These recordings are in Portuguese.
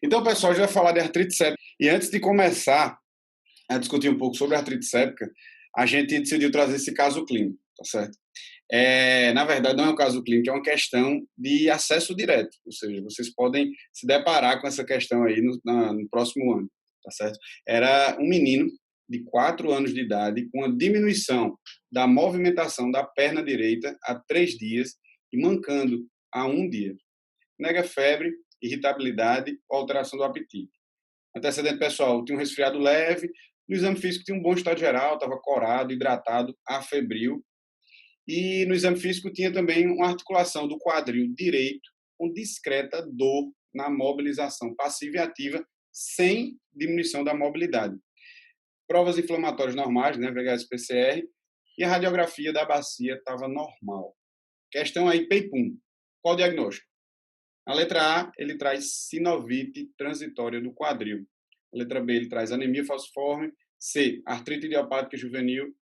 Então, pessoal, a gente vai falar de artrite séptica. E antes de começar a discutir um pouco sobre a artrite séptica, a gente decidiu trazer esse caso clínico, tá certo? Na verdade, não é um caso clínico, é uma questão de acesso direto. Ou seja, vocês podem se deparar com essa questão aí no próximo ano, tá certo? Era um menino de 4 anos de idade com uma diminuição da movimentação da perna direita há 3 dias e mancando há 1 dia. Nega febre, irritabilidade ou alteração do apetite. Antecedente pessoal, tinha um resfriado leve, no exame físico tinha um bom estado geral, estava corado, hidratado, afebril, e no exame físico tinha também uma articulação do quadril direito com discreta dor na mobilização passiva e ativa, sem diminuição da mobilidade. Provas inflamatórias normais, né, VHS-PCR, e a radiografia da bacia estava normal. Questão aí, PEIPUM. Qual o diagnóstico? A letra A, ele traz sinovite transitória do quadril. A letra B, ele traz anemia falciforme. C, artrite idiopática juvenil.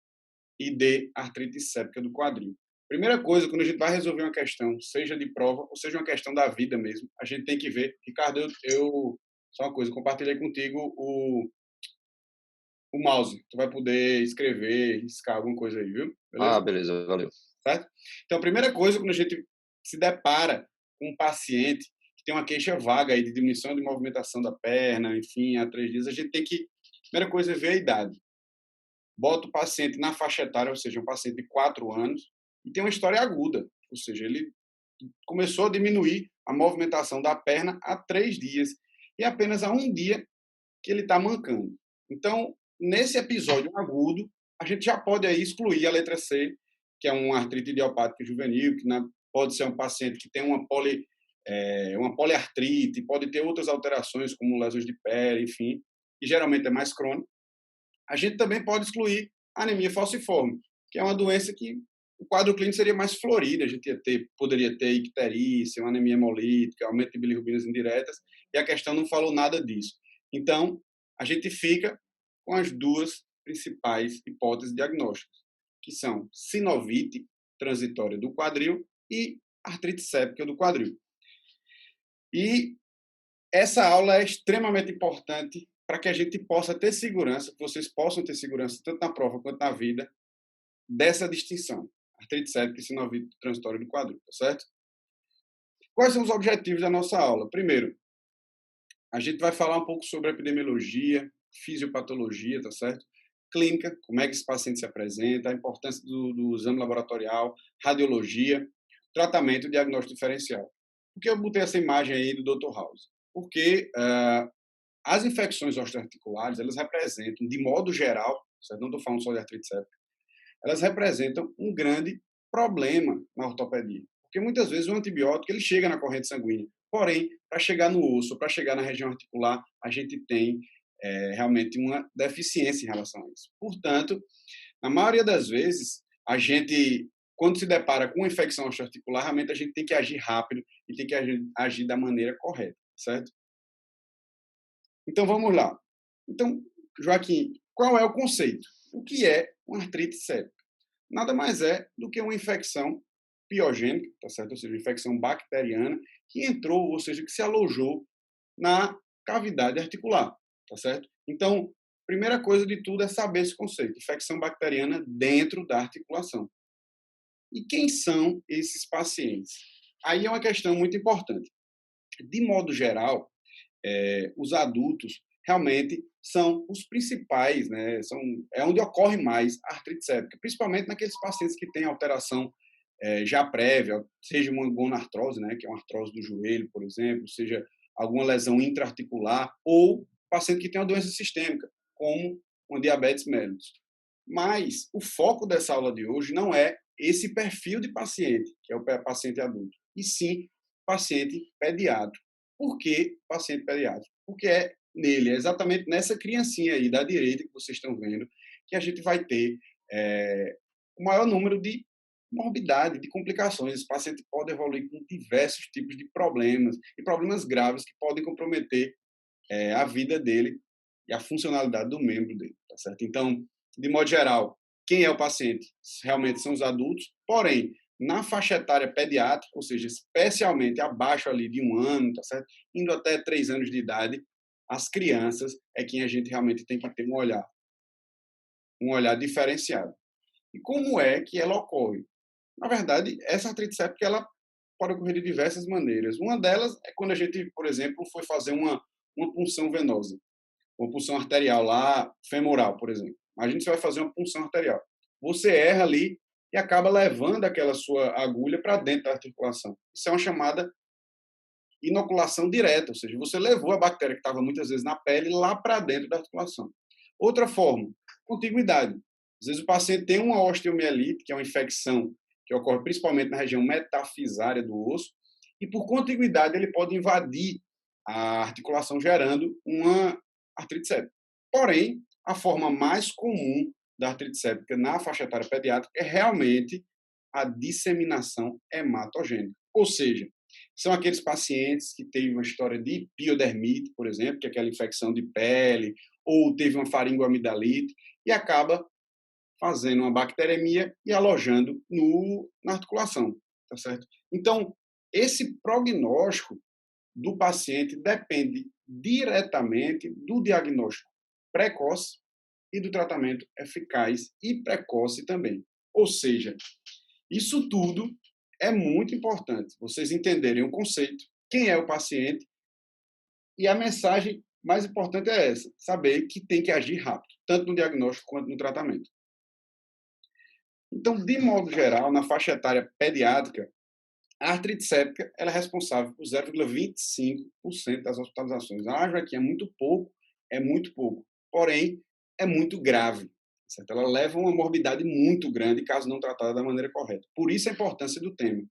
E D, artrite séptica do quadril. Primeira coisa, quando a gente vai resolver uma questão, seja de prova ou seja uma questão da vida mesmo, a gente tem que ver. Ricardo, só uma coisa, compartilhei contigo o mouse. Tu vai poder escrever, riscar alguma coisa aí, viu? Ah, Beleza? beleza, valeu. Certo? Então, a primeira coisa, quando a gente se depara com um paciente que tem uma queixa vaga aí de diminuição de movimentação da perna, enfim, há 3 dias, a gente tem que, primeira coisa, é ver a idade. Bota o paciente na faixa etária, ou seja, um paciente de 4 anos, e tem uma história aguda, ou seja, ele começou a diminuir a movimentação da perna há 3 dias, e apenas há 1 dia que ele está mancando. Então, nesse episódio agudo, a gente já pode aí excluir a letra C, que é uma artrite idiopática juvenil, que pode ser um paciente que tem uma poliartrite, pode ter outras alterações, como lesões de pele, enfim, que geralmente é mais crônico. A gente também pode excluir a anemia falciforme, que é uma doença que o quadro clínico seria mais florido, a gente poderia ter icterícia, uma anemia hemolítica, aumento de bilirrubinas indiretas, e a questão não falou nada disso. Então, a gente fica com as duas principais hipóteses diagnósticas, que são sinovite transitória do quadril e artrite séptica do quadril. E essa aula é extremamente importante para que a gente possa ter segurança, que vocês possam ter segurança, tanto na prova quanto na vida, dessa distinção. Artrite séptica e sinovite transitória do quadril, tá certo? Quais são os objetivos da nossa aula? Primeiro, a gente vai falar um pouco sobre epidemiologia, fisiopatologia, tá certo? Clínica, como é que esse paciente se apresenta, a importância do exame laboratorial, radiologia, tratamento e diagnóstico diferencial. Por que eu botei essa imagem aí do Dr. House? Porque as infecções osteoarticulares, elas representam, de modo geral, certo? Não estou falando só de artrite séptica, elas representam um grande problema na ortopedia. Porque muitas vezes o antibiótico ele chega na corrente sanguínea. Porém, para chegar no osso, para chegar na região articular, a gente tem realmente uma deficiência em relação a isso. Portanto, na maioria das vezes, a gente, quando se depara com uma infecção osteoarticular, realmente a gente tem que agir rápido e tem que agir da maneira correta, certo? Então, vamos lá. Então, Joaquim, qual é o conceito? O que é uma artrite séptica? Nada mais é do que uma infecção piogênica, tá certo? Ou seja, uma infecção bacteriana que entrou, ou seja, que se alojou na cavidade articular, tá certo? Então, primeira coisa de tudo é saber esse conceito, infecção bacteriana dentro da articulação. E quem são esses pacientes? Aí é uma questão muito importante. De modo geral, os adultos realmente são os principais, né? É onde ocorre mais a artrite séptica, principalmente naqueles pacientes que têm alteração já prévia, seja uma gonartrose, né, que é uma artrose do joelho, por exemplo, seja alguma lesão intraarticular, ou paciente que tem uma doença sistêmica, como uma diabetes mellitus. Mas o foco dessa aula de hoje não é esse perfil de paciente, que é o paciente adulto, e sim paciente pediátrico. Por que paciente pediátrico? Porque é exatamente nessa criancinha aí da direita que vocês estão vendo, que a gente vai ter o maior número de morbidade, de complicações. Esse paciente pode evoluir com diversos tipos de problemas, e problemas graves que podem comprometer a vida dele e a funcionalidade do membro dele, tá certo? Então, de modo geral, quem é o paciente? Realmente são os adultos, porém, na faixa etária pediátrica, ou seja, especialmente abaixo ali de 1 ano, tá certo? Indo até 3 anos de idade, as crianças é quem a gente realmente tem que ter um olhar diferenciado. E como é que ela ocorre? Na verdade, essa artrite séptica ela pode ocorrer de diversas maneiras. Uma delas é quando a gente, por exemplo, foi fazer uma punção venosa, uma punção arterial lá, femoral, por exemplo. A gente vai fazer uma punção arterial. Você erra ali e acaba levando aquela sua agulha para dentro da articulação. Isso é uma chamada inoculação direta, ou seja, você levou a bactéria que estava muitas vezes na pele lá para dentro da articulação. Outra forma, contiguidade. Às vezes o paciente tem uma osteomielite, que é uma infecção que ocorre principalmente na região metafisária do osso, e por contiguidade ele pode invadir a articulação gerando uma artrite séptica. Porém, a forma mais comum da artrite séptica na faixa etária pediátrica é realmente a disseminação hematogênica. Ou seja, são aqueles pacientes que teve uma história de piodermite, por exemplo, que é aquela infecção de pele, ou teve uma faringoamidalite, e acaba fazendo uma bacteremia e alojando na articulação, tá certo? Então, esse prognóstico do paciente depende diretamente do diagnóstico precoce e do tratamento eficaz e precoce também. Ou seja, isso tudo é muito importante, vocês entenderem o conceito, quem é o paciente, e a mensagem mais importante é essa, saber que tem que agir rápido, tanto no diagnóstico quanto no tratamento. Então, de modo geral, na faixa etária pediátrica, a artrite séptica ela é responsável por 0,25% das hospitalizações. Ah, que é muito pouco. Porém, é muito grave. Certo? Ela leva a uma morbidade muito grande caso não tratada da maneira correta. Por isso a importância do tema.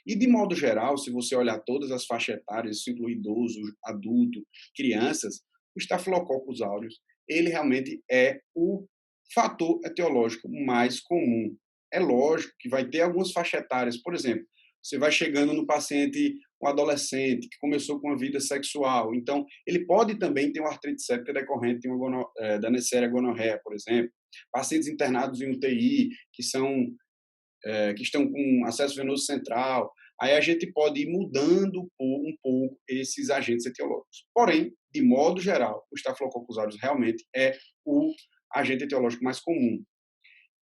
E, de modo geral, se você olhar todas as faixas etárias, isso inclui idoso, adulto, crianças, o Staphylococcus aureus, ele realmente é o fator etiológico mais comum. É lógico que vai ter algumas faixas etárias, por exemplo, você vai chegando no paciente, um adolescente que começou com a vida sexual, então ele pode também ter uma artrite séptica decorrente de da Neisseria gonorrhea, por exemplo. Pacientes internados em UTI, que estão com acesso venoso central, aí a gente pode ir mudando um pouco esses agentes etiológicos. Porém, de modo geral, o Staphylococcus aureus realmente é o agente etiológico mais comum.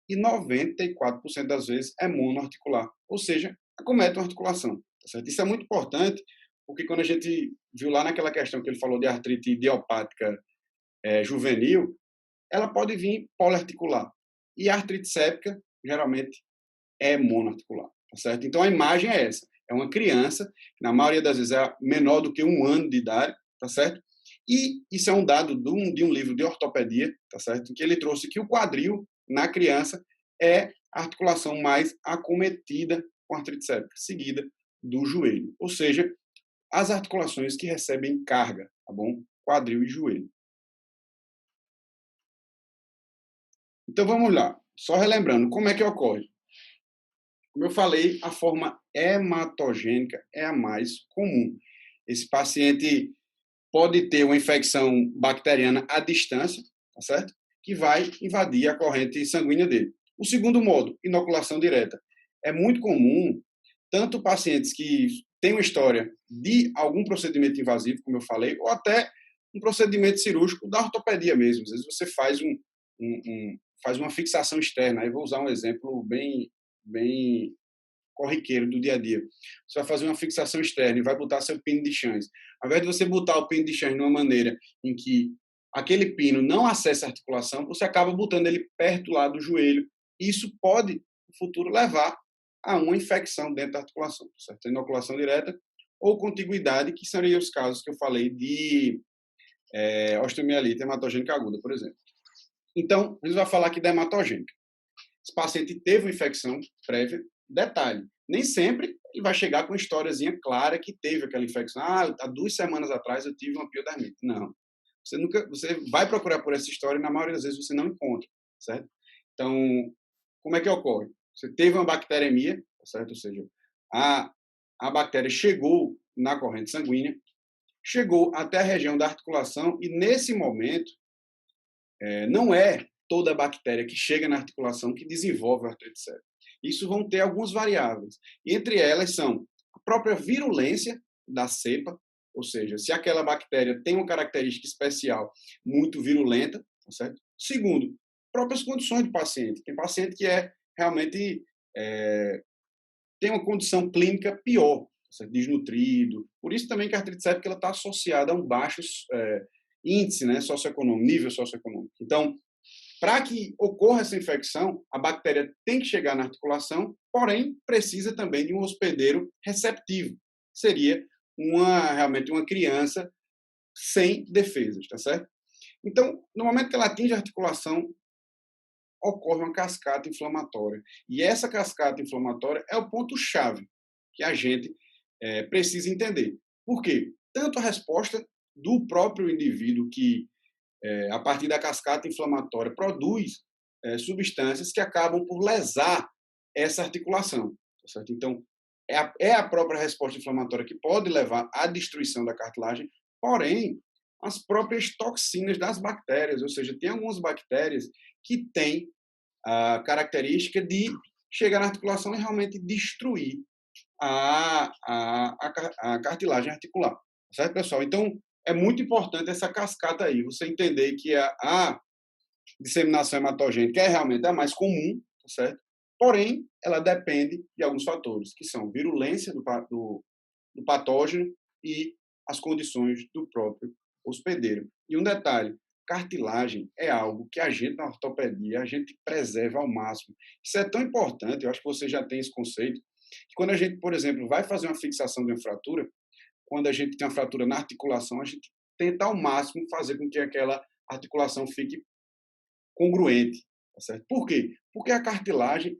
E 94% das vezes é monoarticular, ou seja, acomete uma articulação. Tá certo? Isso é muito importante, porque quando a gente viu lá naquela questão que ele falou de artrite idiopática juvenil, ela pode vir poliarticular. E a artrite séptica, geralmente, é monoarticular. Tá certo? Então, a imagem é essa. É uma criança, que na maioria das vezes é menor do que 1 ano de idade, tá certo? E isso é um dado de um livro de ortopedia, tá certo? Que ele trouxe que o quadril, na criança, é a articulação mais acometida com artrite séptica, seguida do joelho. Ou seja, as articulações que recebem carga, tá bom? Quadril e joelho. Então, vamos lá. Só relembrando, como é que ocorre? Como eu falei, a forma hematogênica é a mais comum. Esse paciente pode ter uma infecção bacteriana à distância, tá certo? Que vai invadir a corrente sanguínea dele. O segundo modo, inoculação direta. É muito comum, tanto pacientes que têm uma história de algum procedimento invasivo, como eu falei, ou até um procedimento cirúrgico da ortopedia mesmo. Às vezes você faz uma fixação externa. Aí vou usar um exemplo bem corriqueiro do dia a dia. Você vai fazer uma fixação externa e vai botar seu pino de chãs. Ao invés de você botar o pino de chãs de uma maneira em que aquele pino não acessa a articulação, você acaba botando ele perto lá do joelho. Isso pode, no futuro, levar a uma infecção dentro da articulação, certo? Inoculação direta ou contiguidade, que seriam os casos que eu falei de osteomielite hematogênica aguda, por exemplo. Então, a gente vai falar aqui da hematogênica. Esse paciente teve uma infecção prévia. Detalhe, nem sempre ele vai chegar com uma historiazinha clara que teve aquela infecção. Ah, há 2 semanas atrás eu tive uma piodermite. Não. Você vai procurar por essa história e na maioria das vezes você não encontra, certo? Então, como é que ocorre? Você teve uma bacteremia, certo? Ou seja, a bactéria chegou na corrente sanguínea, chegou até a região da articulação e nesse momento não é toda a bactéria que chega na articulação que desenvolve a artrite séptica. Isso vão ter algumas variáveis. E entre elas são a própria virulência da cepa, ou seja, se aquela bactéria tem uma característica especial muito virulenta, tá certo? Segundo, próprias condições do paciente. Tem paciente que realmente é, tem uma condição clínica pior, tá certo? Desnutrido. Por isso também que a artrite séptica está associada a um baixo índice, né, socioeconômico, nível socioeconômico. Então, para que ocorra essa infecção, a bactéria tem que chegar na articulação, porém precisa também de um hospedeiro receptivo. Seria realmente uma criança sem defesas, tá certo? Então, no momento que ela atinge a articulação, ocorre uma cascata inflamatória. E essa cascata inflamatória é o ponto-chave que a gente precisa entender. Por quê? Tanto a resposta do próprio indivíduo que a partir da cascata inflamatória, produz substâncias que acabam por lesar essa articulação. Tá certo? Então, é a própria resposta inflamatória que pode levar à destruição da cartilagem, porém, as próprias toxinas das bactérias, ou seja, tem algumas bactérias que têm a característica de chegar na articulação e realmente destruir a cartilagem articular. Certo, pessoal? Então, é muito importante essa cascata aí, você entender que a disseminação hematogênica é realmente a mais comum, tá certo? Porém, ela depende de alguns fatores, que são virulência do patógeno e as condições do próprio hospedeiro. E um detalhe, cartilagem é algo que a gente, na ortopedia, a gente preserva ao máximo. Isso é tão importante, eu acho que você já tem esse conceito, que quando a gente, por exemplo, vai fazer uma fixação de uma fratura, quando a gente tem uma fratura na articulação, a gente tenta ao máximo fazer com que aquela articulação fique congruente, tá certo? Por quê? Porque a cartilagem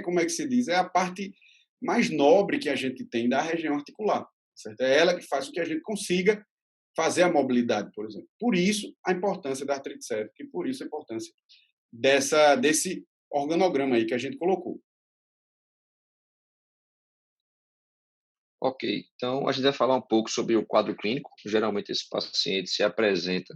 como é que se diz, é a parte mais nobre que a gente tem da região articular, tá certo? É ela que faz com que a gente consiga fazer a mobilidade, por exemplo. Por isso, a importância da artrite séptica e por isso a importância desse organograma aí que a gente colocou. Ok, então a gente vai falar um pouco sobre o quadro clínico. Geralmente esse paciente se apresenta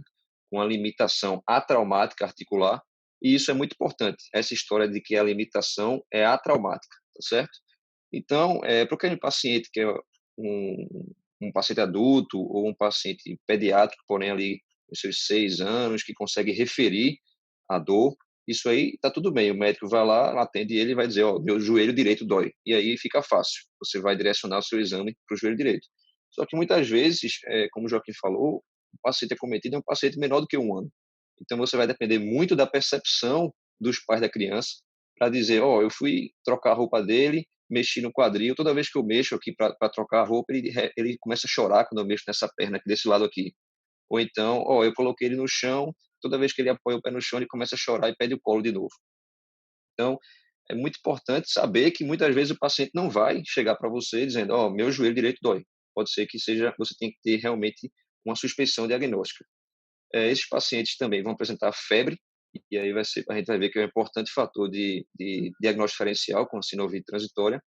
com uma limitação atraumática articular, e isso é muito importante, essa história de que a limitação é atraumática, tá certo? Então, para aquele paciente que é um paciente adulto ou um paciente pediátrico, porém ali nos seus 6 anos, que consegue referir a dor, isso aí está tudo bem. O médico vai lá, atende ele e vai dizer, ó, meu joelho direito dói. E aí fica fácil. Você vai direcionar o seu exame para o joelho direito. Só que muitas vezes, como o Joaquim falou, o paciente acometido é um paciente menor do que 1 ano. Então você vai depender muito da percepção dos pais da criança para dizer, ó, eu fui trocar a roupa dele, mexi no quadril, toda vez que eu mexo aqui para trocar a roupa, ele começa a chorar quando eu mexo nessa perna aqui, desse lado aqui. Ou então, ó, eu coloquei ele no chão, toda vez que ele apoia o pé no chão, ele começa a chorar e pede o colo de novo. Então, é muito importante saber que muitas vezes o paciente não vai chegar para você dizendo, ó, meu joelho direito dói. Pode ser que seja, você tem que ter realmente uma suspeição diagnóstica. Esses pacientes também vão apresentar febre, e aí a gente vai ver que é um importante fator de diagnóstico diferencial com sinovite transitória.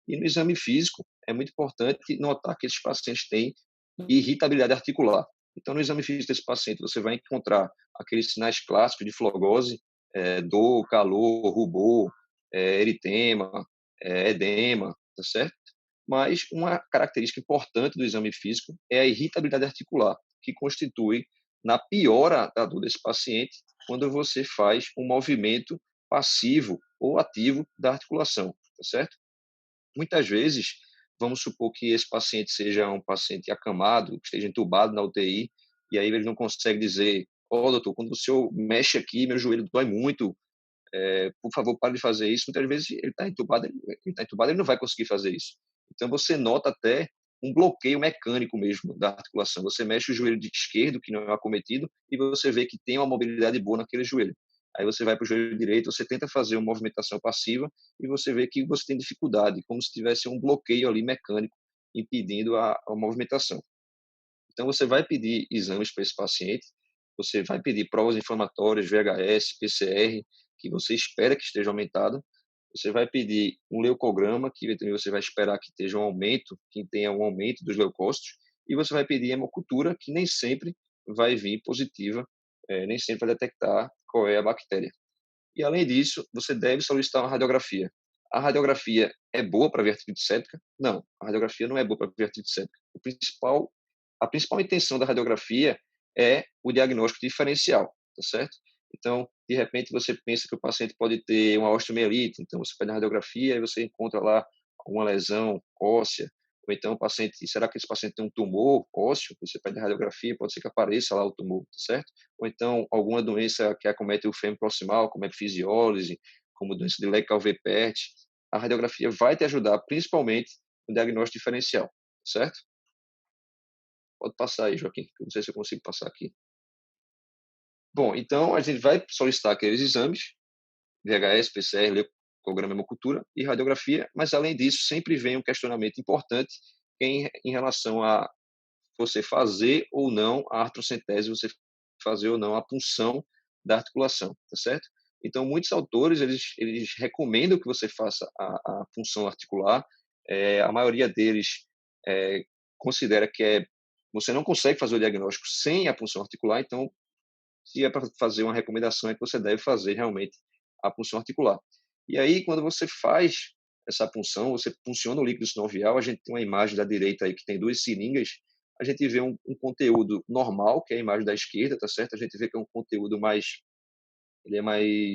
E no exame físico, é muito importante notar que esses pacientes têm irritabilidade articular. Então, no exame físico desse paciente, você vai encontrar aqueles sinais clássicos de flogose, dor, calor, rubor, eritema, edema, tá certo? Mas uma característica importante do exame físico é a irritabilidade articular, que constitui na piora da dor desse paciente quando você faz um movimento passivo ou ativo da articulação, tá certo? Muitas vezes, vamos supor que esse paciente seja um paciente acamado, que esteja entubado na UTI, e aí ele não consegue dizer, ó, doutor, quando o senhor mexe aqui, meu joelho dói muito, por favor, pare de fazer isso. Muitas vezes ele está entubado, ele não vai conseguir fazer isso. Então você nota até um bloqueio mecânico mesmo da articulação. Você mexe o joelho esquerdo, que não é acometido, e você vê que tem uma mobilidade boa naquele joelho. Aí você vai para o joelho direito, você tenta fazer uma movimentação passiva e você vê que você tem dificuldade, como se tivesse um bloqueio ali mecânico impedindo a movimentação. Então você vai pedir exames para esse paciente, você vai pedir provas inflamatórias, VHS, PCR, que você espera que esteja aumentado. Você vai pedir um leucograma, que também você vai esperar que esteja um aumento, que tenha um aumento dos leucócitos, e você vai pedir hemocultura, que nem sempre vai vir positiva, nem sempre vai detectar qual é a bactéria. E, além disso, você deve solicitar uma radiografia. A radiografia é boa para ver artrite séptica? Não, a radiografia não é boa para ver artrite séptica. A principal intenção da radiografia é o diagnóstico diferencial, tá certo? Então, de repente, você pensa que o paciente pode ter uma osteomielite, então você pede a radiografia e você encontra lá alguma lesão óssea, ou então o paciente, será que esse paciente tem um tumor ósseo? Você pede a radiografia, pode ser que apareça lá o tumor, tá certo? Ou então alguma doença que acomete o fêmur proximal, como epifisiólise, como doença de Leca-Alvepert, a radiografia vai te ajudar principalmente no diagnóstico diferencial, certo? Pode passar aí, Joaquim, que eu não sei se eu consigo passar aqui. Bom, então a gente vai solicitar aqueles exames, VHS, PCR, ecograma, hemocultura e radiografia, mas além disso sempre vem um questionamento importante em relação a você fazer ou não a artrocentese, você fazer ou não a punção da articulação, tá certo? Então, muitos autores, eles recomendam que você faça a punção articular, a maioria deles considera que você não consegue fazer o diagnóstico sem a punção articular, então, se é para fazer uma recomendação, é que você deve fazer realmente a punção articular. E aí, quando você faz essa punção, você punciona o líquido sinovial, a gente tem uma imagem da direita aí que tem duas seringas, a gente vê um conteúdo normal, que é a imagem da esquerda, tá certo? A gente vê que é um conteúdo ele é mais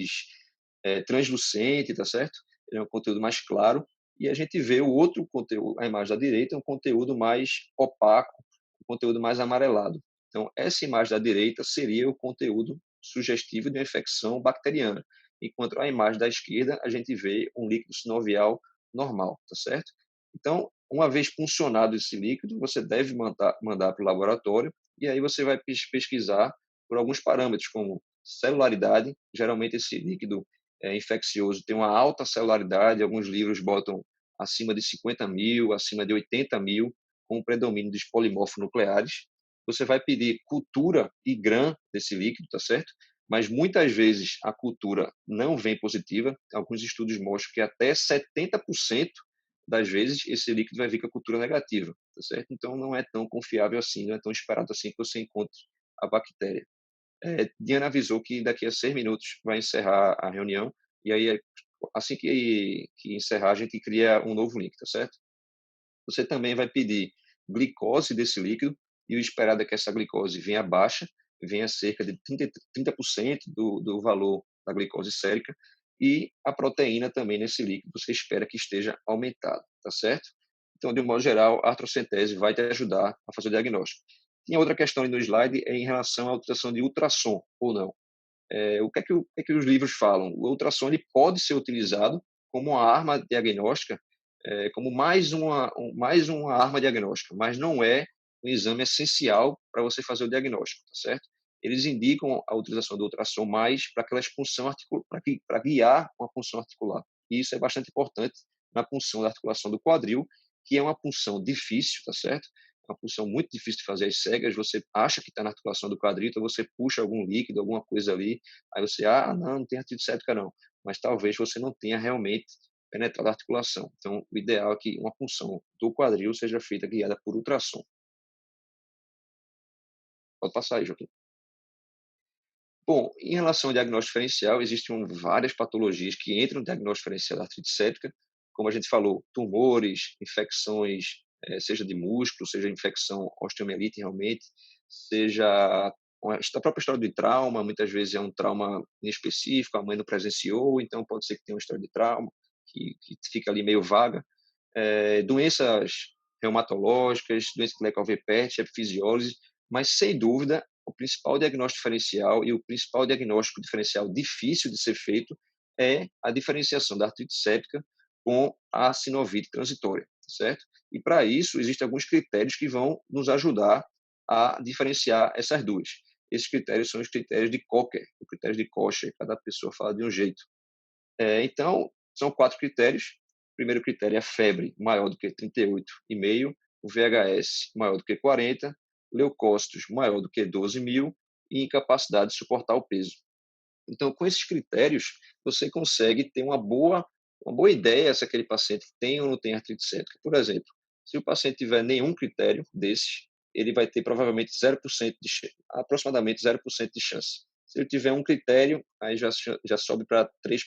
translucente, tá certo? Ele é um conteúdo mais claro, e a gente vê o outro conteúdo, a imagem da direita, é um conteúdo mais opaco, um conteúdo mais amarelado. Então, essa imagem da direita seria o conteúdo sugestivo de uma infecção bacteriana, enquanto a imagem da esquerda, a gente vê um líquido sinovial normal, tá certo? Então, uma vez puncionado esse líquido, você deve mandar para o laboratório, e aí você vai pesquisar por alguns parâmetros, como celularidade. Geralmente esse líquido infeccioso tem uma alta celularidade, alguns livros botam acima de 50.000, acima de 80.000, com o predomínio dos polimorfos nucleares. Você vai pedir cultura e GRAM desse líquido, tá certo? Mas muitas vezes a cultura não vem positiva. Alguns estudos mostram que até 70% das vezes esse líquido vai vir com a cultura negativa, tá certo? Então não é tão confiável assim, não é tão esperado assim que você encontre a bactéria. Diana avisou que daqui a 6 minutos vai encerrar a reunião, e aí, assim que encerrar, a gente cria um novo link, tá certo? Você também vai pedir glicose desse líquido, e o esperado é que essa glicose venha baixa, venha cerca de 30% do valor da glicose sérica, e a proteína também nesse líquido você espera que esteja aumentada, tá certo? Então, de um modo geral, a artrocentese vai te ajudar a fazer o diagnóstico. Tinha outra questão aí no slide em relação à utilização de ultrassom ou não. O que é que os livros falam? O ultrassom ele pode ser utilizado como uma arma diagnóstica, como mais uma arma diagnóstica, mas não é um exame essencial para você fazer o diagnóstico, tá certo? Eles indicam a utilização do ultrassom mais para aquela punção articular, para guiar uma punção articular. E isso é bastante importante na punção da articulação do quadril, que é uma punção difícil, tá certo? Uma punção muito difícil de fazer às cegas. Você acha que está na articulação do quadril, então você puxa algum líquido, alguma coisa ali, aí você, não tem artrite séptica não, mas talvez você não tenha realmente penetrado a articulação. Então, o ideal é que uma punção do quadril seja feita guiada por ultrassom. Pode passar aí, Joaquim. Bom, em relação ao diagnóstico diferencial, existem várias patologias que entram no diagnóstico diferencial da artrite séptica, como a gente falou, tumores, infecções, seja de músculo, seja infecção osteomielite realmente, seja a própria história de trauma, muitas vezes é um trauma específico, a mãe não presenciou, então pode ser que tenha uma história de trauma que fica ali meio vaga. Doenças reumatológicas, doença de Leca-Alvepert, epifisiólise, mas sem dúvida o principal diagnóstico diferencial e o principal diagnóstico diferencial difícil de ser feito é a diferenciação da artrite séptica com a sinovite transitória, certo? E para isso existem alguns critérios que vão nos ajudar a diferenciar essas duas. Esses critérios são os critérios de Cocker, os critérios de Kocher, cada pessoa fala de um jeito. Então, são 4 critérios. O primeiro critério é a febre maior do que 38,5, o VHS maior do que 40, leucócitos maior do que 12.000 e incapacidade de suportar o peso. Então, com esses critérios, você consegue ter uma boa ideia se aquele paciente tem ou não tem artrite séptica. Por exemplo, se o paciente tiver nenhum critério desses, ele vai ter provavelmente 0% aproximadamente 0% de chance. Se ele tiver um critério, aí já sobe para 3%.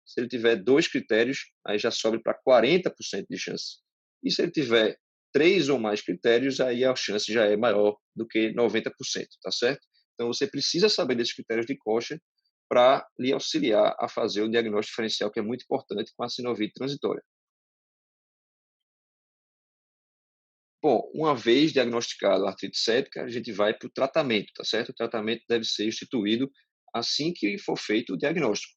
Se ele tiver 2 critérios, aí já sobe para 40% de chance. E se ele tiver 3 ou mais critérios, aí a chance já é maior do que 90%, tá certo? Então, você precisa saber desses critérios de Kocher para lhe auxiliar a fazer o diagnóstico diferencial, que é muito importante com a sinovite transitória. Bom, uma vez diagnosticado a artrite séptica, a gente vai para o tratamento, tá certo? O tratamento deve ser instituído assim que for feito o diagnóstico.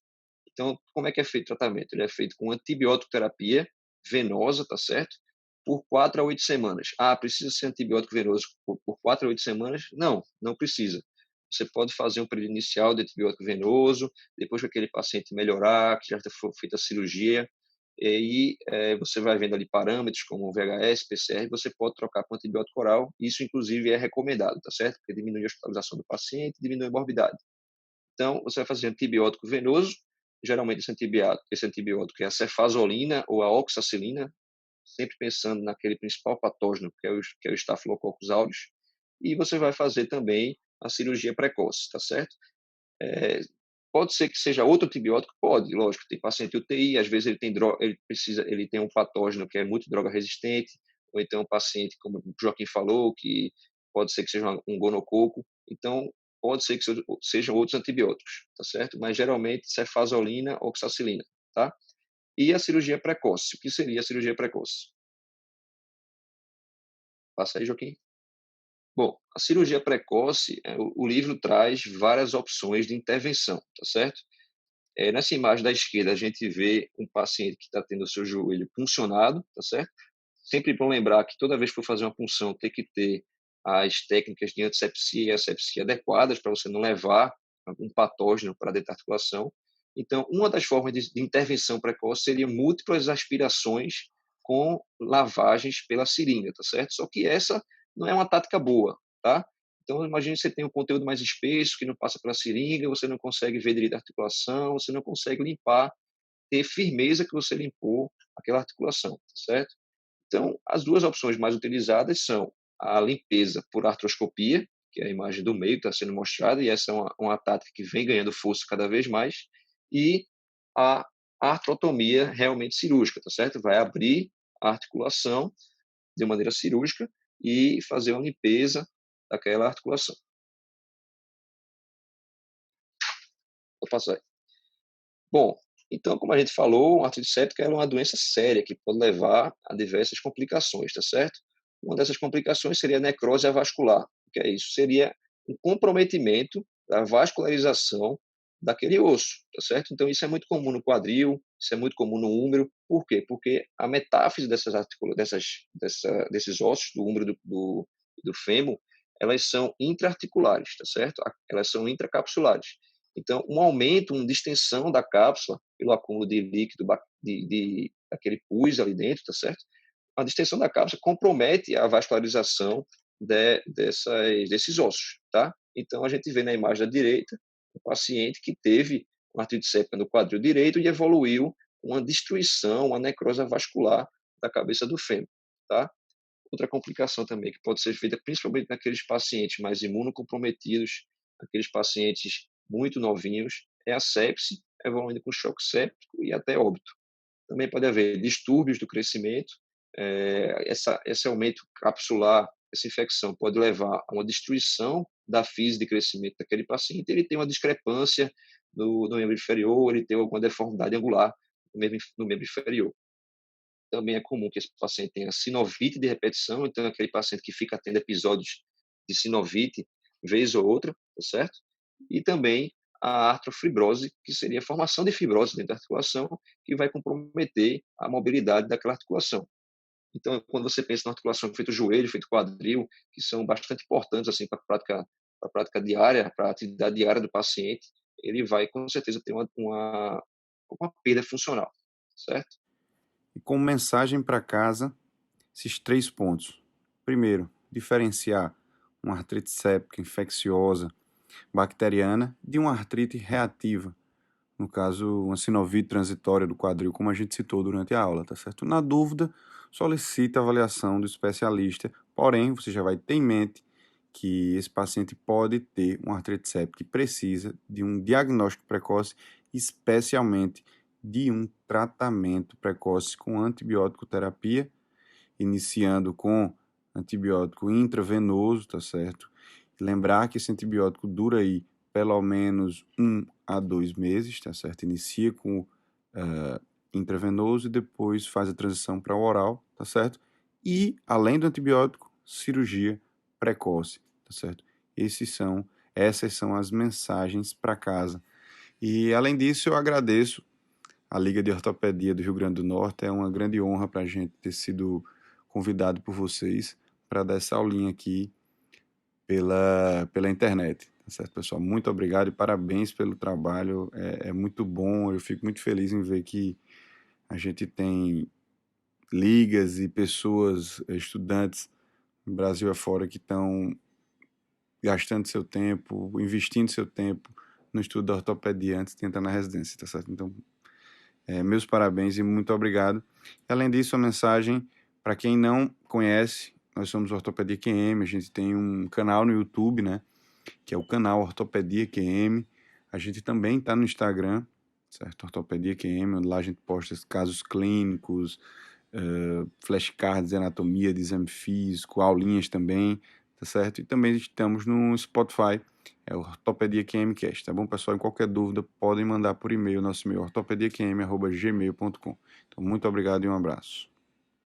Então, como é que é feito o tratamento? Ele é feito com antibiótico terapia venosa, tá certo? Por 4 a 8 semanas. Ah, precisa ser antibiótico venoso por 4 a 8 semanas? Não, não precisa. Você pode fazer um período inicial de antibiótico venoso, depois que aquele paciente melhorar, que já foi feita a cirurgia, e aí você vai vendo ali parâmetros como VHS, PCR, você pode trocar com antibiótico oral. Isso, inclusive, é recomendado, tá certo? Porque diminui a hospitalização do paciente, diminui a morbidade. Então, você vai fazer antibiótico venoso, geralmente esse antibiótico é a cefazolina ou a oxacilina, sempre pensando naquele principal patógeno, que é o Staphylococcus aureus, e você vai fazer também a cirurgia precoce, tá certo? É, pode ser que seja outro antibiótico? Pode, lógico, tem paciente UTI, às vezes ele tem um patógeno que é muito droga resistente, ou então um paciente, como o Joaquim falou, que pode ser que seja um gonococo, então pode ser que sejam outros antibióticos, tá certo? Mas geralmente cefazolina, oxacilina, tá? E a cirurgia precoce, o que seria a cirurgia precoce? Passa aí, Joaquim. Bom, a cirurgia precoce, o livro traz várias opções de intervenção, tá certo? Nessa imagem da esquerda, a gente vê um paciente que está tendo o seu joelho puncionado, tá certo? Sempre bom lembrar que toda vez que for fazer uma punção, tem que ter as técnicas de antisepsia e asepsia adequadas para você não levar um patógeno para dentro da articulação. Então, uma das formas de intervenção precoce seria múltiplas aspirações com lavagens pela seringa, tá certo? Só que essa não é uma tática boa, tá? Então, imagine que você tem um conteúdo mais espesso, que não passa pela seringa, você não consegue ver direito a articulação, você não consegue limpar, ter firmeza que você limpou aquela articulação, tá certo? Então, as duas opções mais utilizadas são a limpeza por artroscopia, que é a imagem do meio que está sendo mostrada, e essa é uma tática que vem ganhando força cada vez mais, e a artrotomia realmente cirúrgica, tá certo? Vai abrir a articulação de maneira cirúrgica e fazer uma limpeza daquela articulação. Vou passar aí. Bom, então, como a gente falou, a artrite séptica é uma doença séria que pode levar a diversas complicações, tá certo? Uma dessas complicações seria a necrose avascular. O que é isso? Seria um comprometimento da vascularização daquele osso, tá certo? Então, isso é muito comum no quadril, isso é muito comum no húmero. Por quê? Porque a metáfise desses ossos, do húmero do fêmur, elas são intraarticulares, tá certo? Elas são intracapsulares. Então, um aumento, uma distensão da cápsula pelo acúmulo de líquido daquele pus ali dentro, tá certo? A distensão da cápsula compromete a vascularização desses ossos, tá? Então, a gente vê na imagem da direita um paciente que teve uma artrite séptica no quadril direito e evoluiu uma destruição, uma necrose vascular da cabeça do fêmur, tá? Outra complicação também que pode ser feita principalmente naqueles pacientes mais imunocomprometidos, aqueles pacientes muito novinhos, é a sepse, evoluindo com choque séptico e até óbito. Também pode haver distúrbios do crescimento, esse aumento capsular, essa infecção pode levar a uma destruição da fise de crescimento daquele paciente, ele tem uma discrepância no membro inferior, ele tem alguma deformidade angular no membro inferior. Também é comum que esse paciente tenha sinovite de repetição, então aquele paciente que fica tendo episódios de sinovite vez ou outra, tá certo? E também a artrofibrose, que seria a formação de fibrose dentro da articulação, que vai comprometer a mobilidade daquela articulação. Então, quando você pensa na articulação feito joelho, feito quadril, que são bastante importantes assim para a prática diária, para a atividade diária do paciente, ele vai com certeza ter uma perda funcional, certo? E como mensagem para casa, esses 3 pontos. Primeiro, diferenciar uma artrite séptica infecciosa bacteriana de uma artrite reativa, no caso, uma sinovite transitória do quadril, como a gente citou durante a aula, tá certo? Na dúvida, solicite a avaliação do especialista, porém, você já vai ter em mente que esse paciente pode ter uma artrite séptica e precisa de um diagnóstico precoce, especialmente de um tratamento precoce com antibiótico terapia, iniciando com antibiótico intravenoso, tá certo? Lembrar que esse antibiótico dura aí pelo menos 1 a 2 meses, tá certo? Inicia com intravenoso e depois faz a transição para o oral, tá certo? E, além do antibiótico, cirurgia precoce, tá certo? Essas são as mensagens para casa. E, além disso, eu agradeço a Liga de Ortopedia do Rio Grande do Norte. É uma grande honra para a gente ter sido convidado por vocês para dar essa aulinha aqui pela internet. Tá certo, pessoal? Muito obrigado e parabéns pelo trabalho. É muito bom, eu fico muito feliz em ver que a gente tem ligas e pessoas, estudantes, no Brasil afora, que estão gastando seu tempo, investindo seu tempo no estudo da ortopedia antes de entrar na residência, tá certo? Então, meus parabéns e muito obrigado. E, além disso, a mensagem, para quem não conhece, nós somos Ortopedia QM, a gente tem um canal no YouTube, né, que é o canal Ortopedia QM. A gente também está no Instagram, certo? Ortopedia QM, onde lá a gente posta casos clínicos, flashcards de anatomia, de exame físico, aulinhas também, tá certo? E também estamos no Spotify, é o Ortopedia QMcast, tá bom, pessoal? Em qualquer dúvida, podem mandar por e-mail, nosso e-mail ortopediaqm@gmail.com. Então, muito obrigado e um abraço.